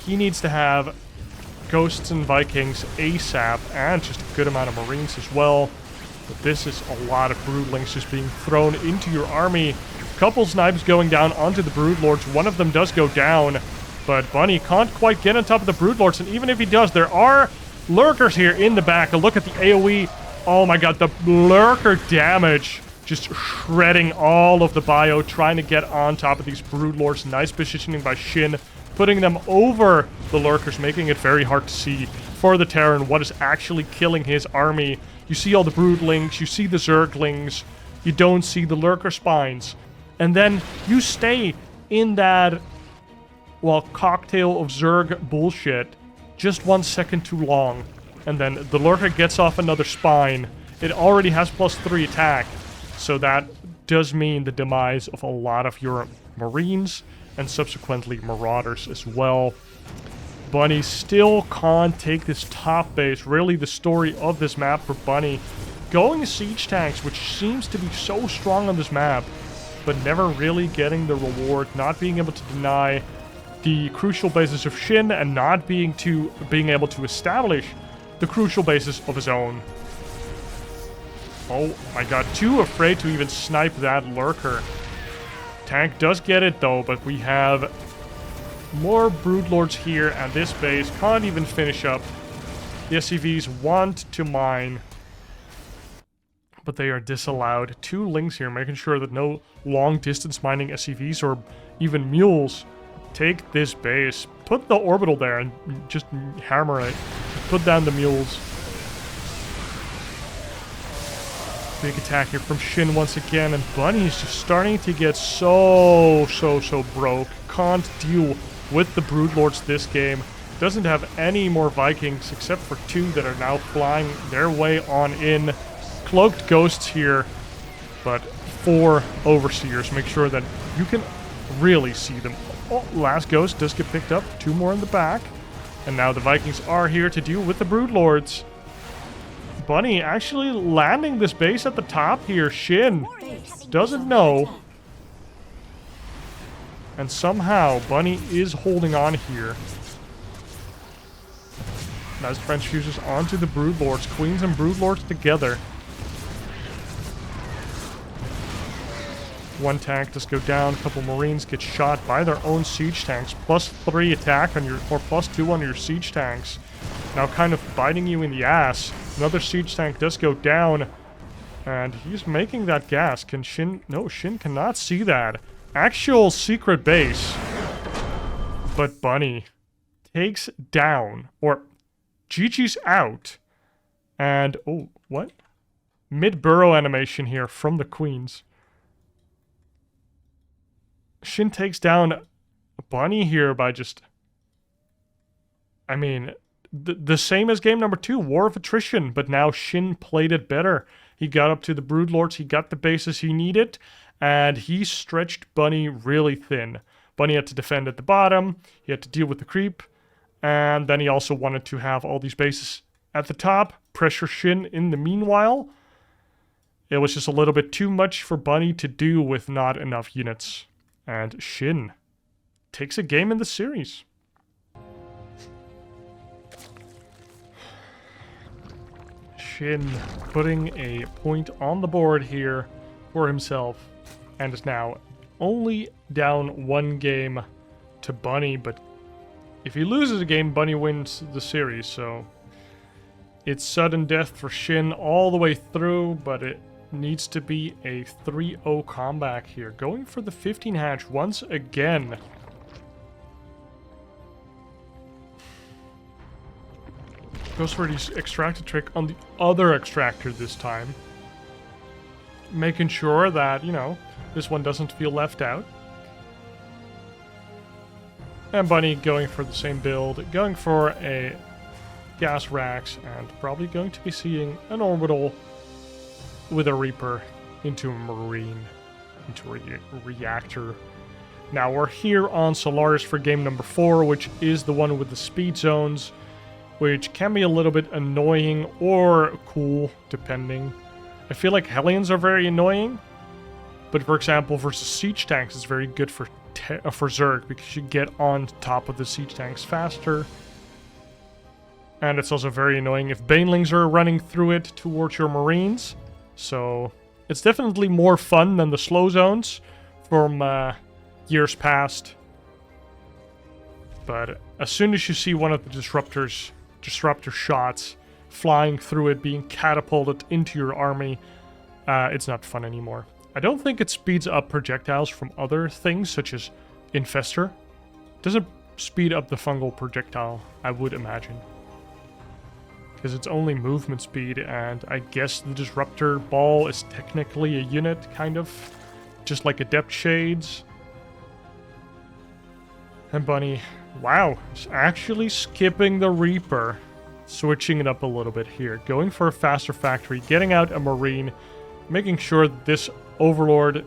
He needs to have Ghosts and Vikings ASAP, and just a good amount of Marines as well. But this is a lot of Broodlings just being thrown into your army. Couple snipes going down onto the Broodlords. One of them does go down, but Bunny can't quite get on top of the Broodlords, and even if he does, there are Lurkers here in the back. A look at the AoE. Oh my god, the Lurker damage. Just shredding all of the bio, trying to get on top of these Broodlords. Nice positioning by Shin, putting them over the Lurkers, making it very hard to see for the Terran what is actually killing his army. You see all the Broodlings, you see the Zerglings, you don't see the Lurker spines. And then you stay in that, well, cocktail of Zerg bullshit just 1 second too long. And then the Lurker gets off another spine. It already has +3 attack. So that does mean the demise of a lot of your Marines and subsequently Marauders as well. Bunny still can't take this top base. Really the story of this map for Bunny. Going siege tanks, which seems to be so strong on this map, but never really getting the reward, not being able to deny the crucial bases of Shin, and not being able to establish the crucial bases of his own. Oh my god, too afraid to even snipe that Lurker. Tank does get it though, but we have more Broodlords here, and this base can't even finish up. The SCVs want to mine, but they are disallowed. 2 links here, making sure that no long-distance mining SCVs or even mules take this base. Put the orbital there and just hammer it. Put down the mules. Big attack here from Shin once again, and Bunny is just starting to get so broke. Can't deal with the Broodlords this game. Doesn't have any more Vikings except for 2 that are now flying their way on in. Cloaked Ghosts here, but 4 Overseers. Make sure that you can really see them. Oh, last Ghost does get picked up. 2 more in the back. And now the Vikings are here to deal with the Broodlords. Bunny actually landing this base at the top here. Shin doesn't know. And somehow Bunny is holding on here. Nice transfuses onto the Broodlords. Queens and Broodlords together. 1 tank does go down. A couple Marines get shot by their own siege tanks. +3 attack on your, or +2 on your siege tanks. Now kind of biting you in the ass. Another siege tank does go down. And he's making that gas. Can Shin... No, Shin cannot see that. Actual secret base. But Bunny takes down, or GG's out. And, oh, what? Mid-burrow animation here from the Queens. Shin takes down Bunny here by just... I mean, the same as game number 2, War of Attrition, but now Shin played it better. He got up to the Broodlords, he got the bases he needed, and he stretched Bunny really thin. Bunny had to defend at the bottom, he had to deal with the creep, and then he also wanted to have all these bases at the top, pressure Shin in the meanwhile. It was just a little bit too much for Bunny to do with not enough units. And Shin takes a game in the series. Shin putting a point on the board here for himself, and is now only down 1 game to Bunny, but if he loses a game, Bunny wins the series, so it's sudden death for Shin all the way through, but it needs to be a 3-0 comeback here. Going for the 15 hatch once again. Goes for the extractor trick on the other extractor this time. Making sure that, you know, this one doesn't feel left out. And Bunny going for the same build, going for a gas racks, and probably going to be seeing an orbital with a Reaper into a Marine, into a reactor. Now we're here on Solaris for game number 4, which is the one with the speed zones, which can be a little bit annoying or cool, depending. I feel like Hellions are very annoying, but for example, versus siege tanks, it's very good for Zerg, because you get on top of the siege tanks faster. And it's also very annoying if banelings are running through it towards your Marines. So it's definitely more fun than the slow zones from years past. But as soon as you see one of the disruptor shots flying through it, being catapulted into your army, it's not fun anymore. I don't think it speeds up projectiles from other things, such as Infestor. Doesn't speed up the fungal projectile, I would imagine. Because it's only movement speed, and I guess the Disruptor Ball is technically a unit, kind of. Just like Adept Shades. And Bunny, wow, is actually skipping the Reaper. Switching it up a little bit here. Going for a faster factory, getting out a Marine, making sure that this Overlord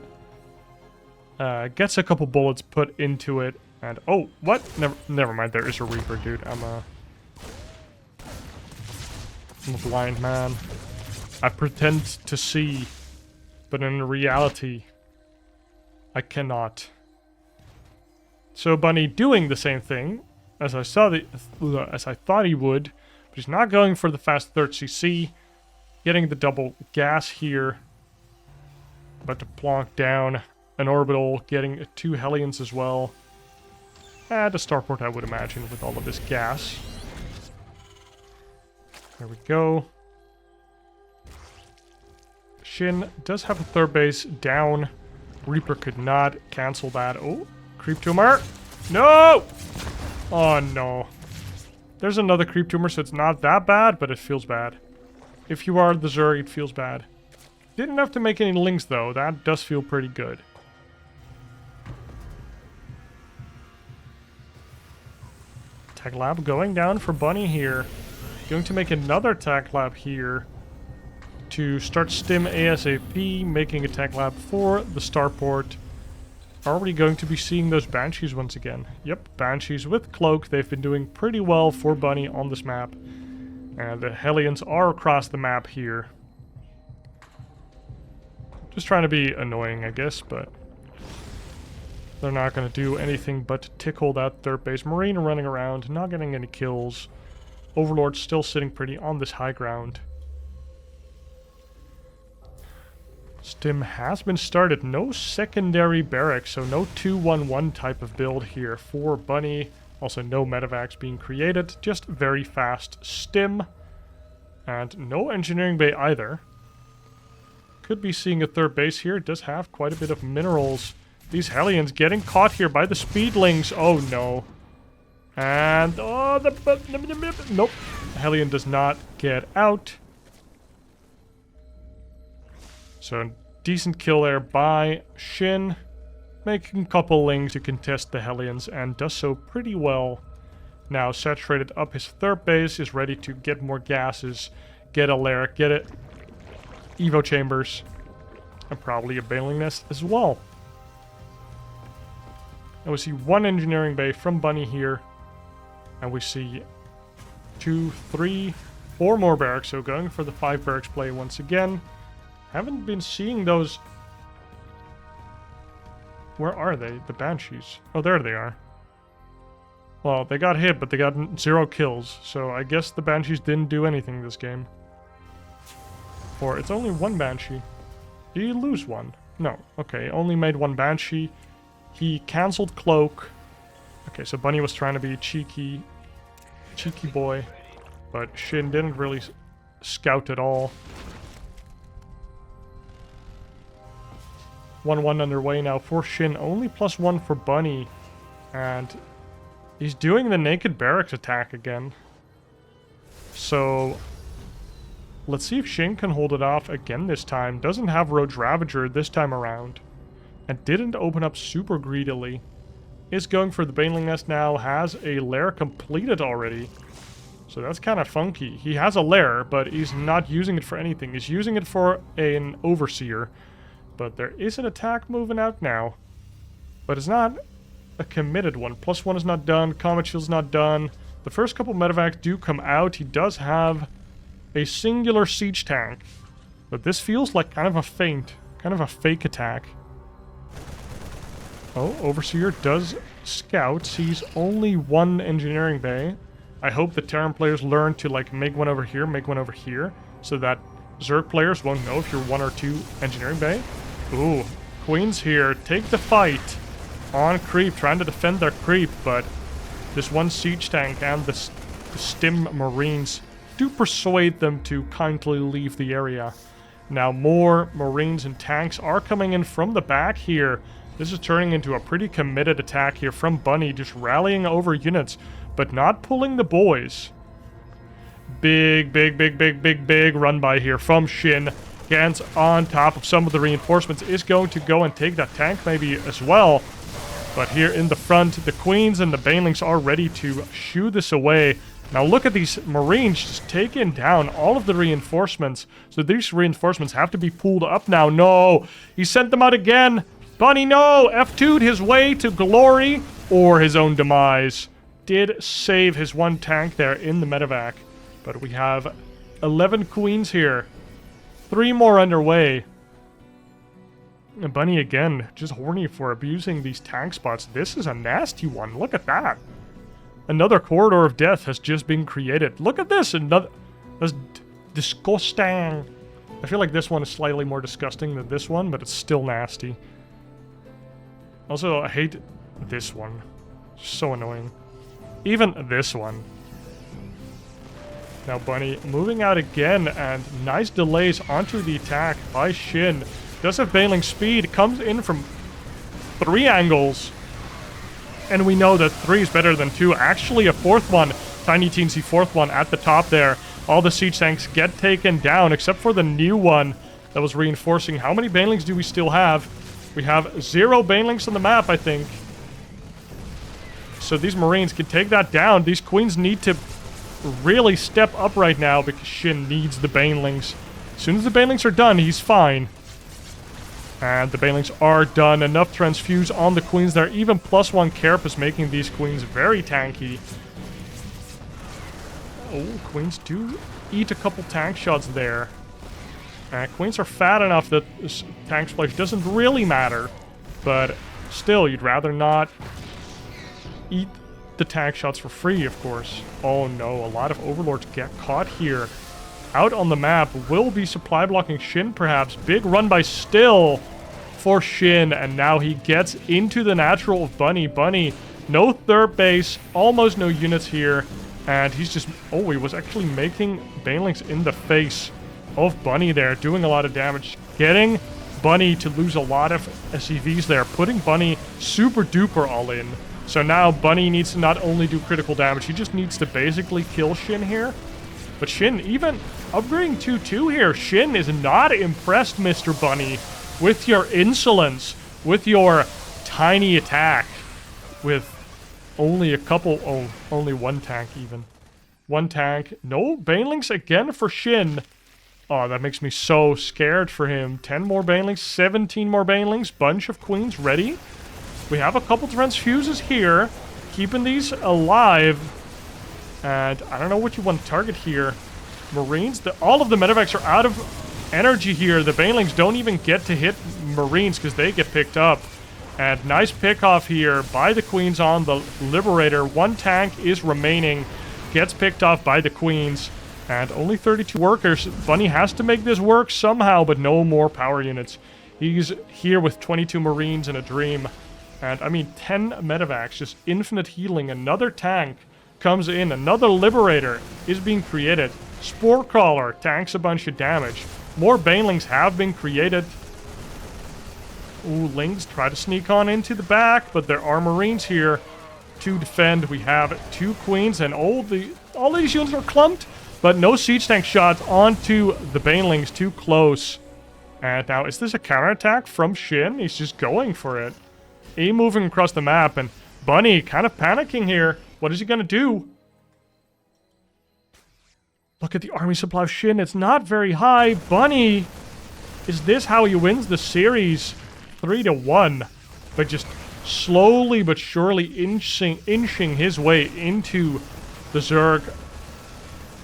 gets a couple bullets put into it, and oh, what? Never mind. There is a Reaper, dude. I'm a blind man. I pretend to see, but in reality, I cannot. So Bunny doing the same thing as I thought he would, but he's not going for the fast 3rd CC, getting the double gas here. About to plonk down an orbital, getting 2 Hellions as well. And a starport, I would imagine, with all of this gas. There we go. Shin does have a 3rd base down. Reaper could not cancel that. Oh, creep tumor. No! Oh no. There's another creep tumor, so it's not that bad, but it feels bad. If you are the Zerg, it feels bad. Didn't have to make any links, though. That does feel pretty good. Tech lab going down for Bunny here. Going to make another tech lab here to start stim ASAP, making a tech lab for the starport. Are we going to be seeing those Banshees once again? Yep, Banshees with Cloak. They've been doing pretty well for Bunny on this map. And the Hellions are across the map here. Just trying to be annoying, I guess, but they're not going to do anything but tickle that 3rd base Marine running around, not getting any kills. Overlord's still sitting pretty on this high ground. Stim has been started. No secondary barracks, so no 2-1-1 type of build here for Bunny. Also no medevacs being created, just very fast stim. And no engineering bay either. Could be seeing a 3rd base here. It does have quite a bit of minerals. These Hellions getting caught here by the Speedlings. Oh no. And oh, nope. Hellion does not get out. So decent kill there by Shin. Making a couple lings to contest the Hellions, and does so pretty well. Now saturated up his 3rd base, is ready to get more gases, get a Lyric, get it. Evo chambers, and probably a bailing nest as well. And we see 1 engineering bay from Bunny here, and we see 2, 3, 4 more barracks, so going for the 5 barracks play once again. Haven't been seeing those. Where are they? The Banshees. Oh, there they are. Well, they got hit, but they got 0 kills, so I guess the Banshees didn't do anything this game. Or it's only 1 Banshee. Did he lose 1? No. Okay, only made 1 Banshee. He cancelled Cloak. Okay, so Bunny was trying to be cheeky boy. But Shin didn't really scout at all. 1-1 underway now for Shin. Only +1 for Bunny. And he's doing the naked barracks attack again. So let's see if Shin can hold it off again this time. Doesn't have Roach Ravager this time around. And didn't open up super greedily. is going for the Baneling Nest now, has a lair completed already. So that's kind of funky. He has a lair, but he's not using it for anything. He's using it for an Overseer. But there is an attack moving out now. But it's not a committed one. +1 is not done. Comet Shield's not done. The first couple medevacs do come out. He does have a singular siege tank. But this feels like kind of a feint. Kind of a fake attack. Oh, Overseer does scout. Sees only one engineering bay. I hope the Terran players learn to like make one over here, so that Zerg players won't know if you're 1 or 2 engineering bay. Ooh, Queens here take the fight on creep, trying to defend their creep, but this one siege tank and the stim marines do persuade them to kindly leave the area. Now more marines and tanks are coming in from the back here. This is turning into a pretty committed attack here from Bunny, just rallying over units, but not pulling the boys. Big run by here from SHIN. Gans on top of some of the reinforcements is going to go and take that tank maybe as well. But here in the front, the Queens and the Banelings are ready to shoo this away. Now look at these Marines just taking down all of the reinforcements. So these reinforcements have to be pulled up now. No! He sent them out again! Bunny, no! F2'd his way to glory or his own demise. Did save his one tank there in the medevac. But we have 11 Queens here. 3 more underway. And Bunny again, just horny for abusing these tank spots. This is a nasty one. Look at that. Another corridor of death has just been created. Look at this. Another. That's disgusting. I feel like this one is slightly more disgusting than this one, but it's still nasty. Also, I hate this one. So annoying. Even this one. Now Bunny moving out again, and nice delays onto the attack by SHIN. Does have Baneling speed, comes in from 3 angles. And we know that 3 is better than 2. Actually a 4th one, tiny teensy 4th one at the top there. All the siege tanks get taken down, except for the new one that was reinforcing. How many Banelings do we still have? We have 0 Banelings on the map, I think. So these Marines can take that down. These Queens need to really step up right now because SHIN needs the Banelings. As soon as the Banelings are done, he's fine. And the Banelings are done. Enough transfuse on the Queens there. Even +1 Carapace making these Queens very tanky. Oh, Queens do eat a couple tank shots there. Queens are fat enough that this tank splash doesn't really matter. But still, you'd rather not eat the tank shots for free, of course. Oh no, a lot of Overlords get caught here. Out on the map will be supply blocking SHIN perhaps. Big run by Still for SHIN, and now he gets into the natural of Bunny. Bunny, no third base, almost no units here, and he's just... Oh, he was actually making Banelings in the face of Bunny there, doing a lot of damage. Getting Bunny to lose a lot of SCVs there, putting Bunny super duper all in. So now Bunny needs to not only do critical damage, he just needs to basically kill SHIN here. But SHIN even upgrading 2-2 here. SHIN is not impressed, Mr. Bunny, with your insolence, with your tiny attack, with only a couple... Oh, only 1 tank even. 1 tank. No Banelings again for SHIN. Oh, that makes me so scared for him. 10 more Banelings, 17 more Banelings, bunch of Queens ready. We have a couple transfuses here, keeping these alive. And I don't know what you want to target here. Marines, all of the medevacs are out of energy here. The Banelings don't even get to hit Marines because they get picked up. And nice pick off here by the Queens on the Liberator. 1 tank is remaining, gets picked off by the Queens. And only 32 workers. Bunny has to make this work somehow, but no more power units. He's here with 22 Marines in a dream. And, I mean, 10 medevacs, just infinite healing. Another tank comes in. Another Liberator is being created. Spore Crawler tanks a bunch of damage. More Banelings have been created. Ooh, Lings try to sneak on into the back, but there are Marines here to defend. We have 2 Queens, and all these units are clumped, but no siege tank shots onto the Banelings. Too close. And now, is this a counterattack from SHIN? He's just going for it. A moving across the map, and Bunny kind of panicking here. What is he gonna do? Look at the army supply of SHIN. It's not very high. Bunny, is this how he wins the series? 3-1. But just slowly but surely inching his way into the Zerg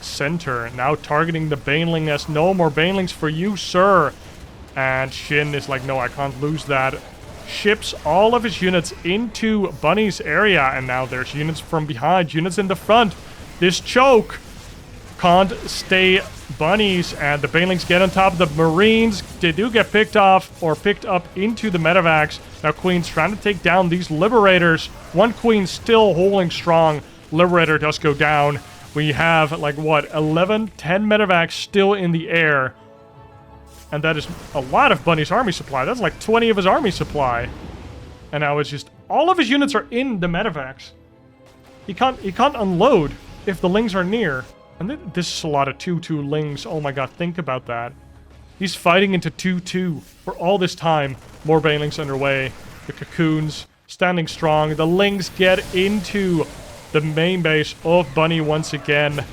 center. Now targeting the Baneling as no more Banelings for you, sir. And SHIN is like, no, I can't lose that. Ships all of his units into Bunny's area. And now there's units from behind, units in the front. This choke can't stay Bunnies, and the Banelings get on top of the Marines. They do get picked off or picked up into the medevacs. Now Queen's trying to take down these Liberators. One Queen still holding strong. Liberator does go down. We have, like, what, 10 medevacs still in the air. And that is a lot of Bunny's army supply. That's like 20 of his army supply. And now it's just, all of his units are in the medevacs. He can't unload if the Lings are near. And this is a lot of 2-2 Lings. Oh my god, think about that. He's fighting into 2-2 for all this time. More Banelings underway. The Cocoons standing strong. The Lings get into the main base of Bunny once again.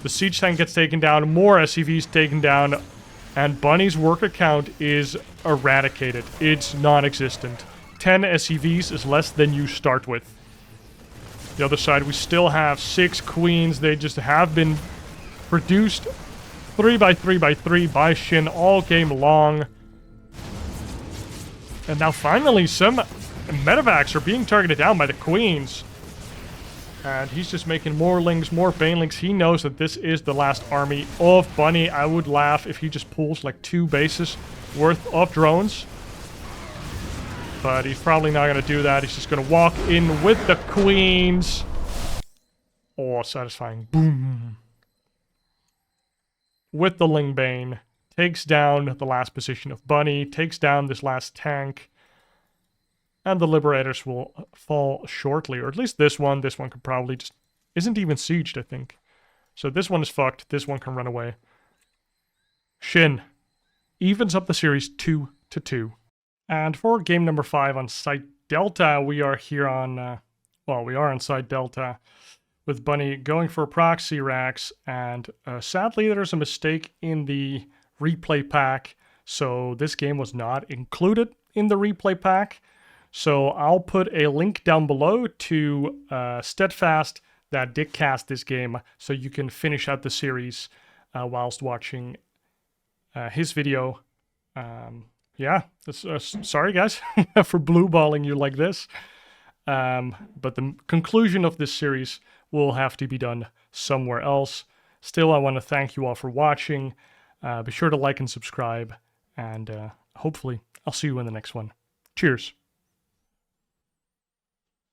The Siege Tank gets taken down. More SCVs taken down. And Bunny's worker count is eradicated. It's non-existent. 10 SCVs is less than you start with. The other side, we still have 6 Queens. They just have been produced 3x3x3 by SHIN all game long. And now finally some medevacs are being targeted down by the Queens. And he's just making more Lings, more Banelings. He knows that this is the last army of Bunny. I would laugh if he just pulls like 2 bases worth of drones. But he's probably not going to do that. He's just going to walk in with the Queens. Oh, satisfying. Boom. With the Lingbane. Takes down the last position of Bunny. Takes down this last tank. And the Liberators will fall shortly. Or at least this one. This one could probably just... isn't even sieged, I think. So this one is fucked. This one can run away. SHIN evens up the series 2-2. And for game number 5 on Site Delta, we are here on... we are on Site Delta with Bunny going for proxy racks. And sadly, there's a mistake in the replay pack. So this game was not included in the replay pack. So I'll put a link down below to Steadfast that did cast this game, so you can finish out the series whilst watching his video. Yeah, sorry guys for blueballing you like this. But the conclusion of this series will have to be done somewhere else. Still, I want to thank you all for watching. Be sure to like and subscribe, and hopefully I'll see you in the next one. Cheers.